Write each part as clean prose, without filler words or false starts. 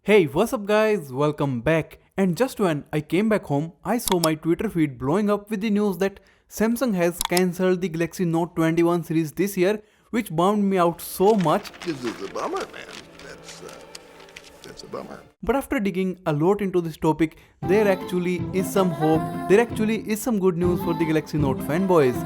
Hey, what's up guys? Welcome back. And just when I came back home, I saw my Twitter feed blowing up with the news that Samsung has cancelled the Galaxy Note 21 series this year, which bummed me out so much. This is a bummer, man. That's a bummer. But after digging a lot into this topic, there actually is some hope, there actually is some good news for the Galaxy Note fanboys.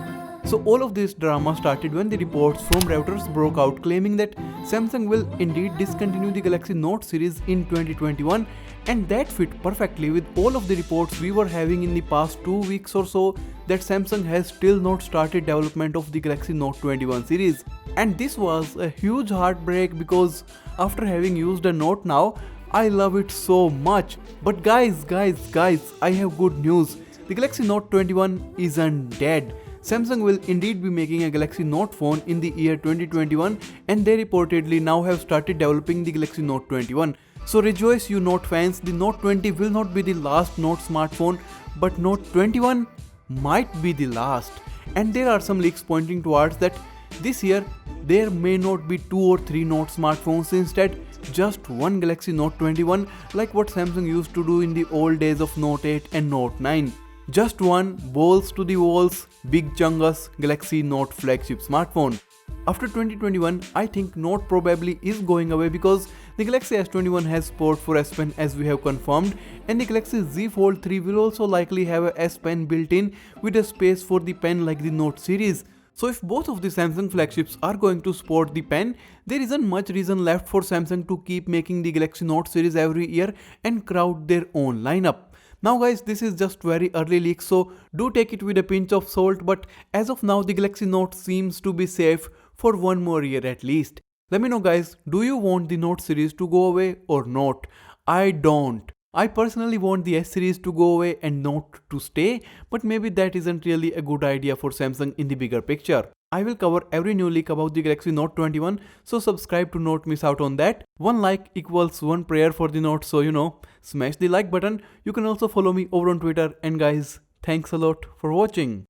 So all of this drama started when the reports from Reuters broke out claiming that Samsung will indeed discontinue the Galaxy Note series in 2021, and that fit perfectly with all of the reports we were having in the past 2 weeks or so that Samsung has still not started development of the Galaxy Note 21 series. And this was a huge heartbreak because after having used a Note now, I love it so much. But guys, I have good news. The Galaxy Note 21 isn't dead. Samsung will indeed be making a Galaxy Note phone in the year 2021, and they reportedly now have started developing the Galaxy Note 21. So rejoice you Note fans, the Note 20 will not be the last Note smartphone, but Note 21 might be the last. And there are some leaks pointing towards that this year there may not be 2 or 3 Note smartphones, instead just one Galaxy Note 21 like what Samsung used to do in the old days of Note 8 and Note 9. Just one balls to the walls, big chungus Galaxy Note flagship smartphone. After 2021, I think Note probably is going away because the Galaxy S21 has support for S Pen as we have confirmed, and the Galaxy Z Fold 3 will also likely have a S Pen built in with a space for the pen like the Note series. So if both of the Samsung flagships are going to support the pen, there isn't much reason left for Samsung to keep making the Galaxy Note series every year and crowd their own lineup. Now guys, this is just very early leak, so do take it with a pinch of salt, but as of now the Galaxy Note seems to be safe for one more year at least. Let me know guys, do you want the Note series to go away or not? I don't. I personally want the S series to go away and Note to stay, but maybe that isn't really a good idea for Samsung in the bigger picture. I will cover every new leak about the Galaxy Note 21, so subscribe to not miss out on that. One like equals one prayer for the Note, so smash the like button. You can also follow me over on Twitter, and guys, thanks a lot for watching.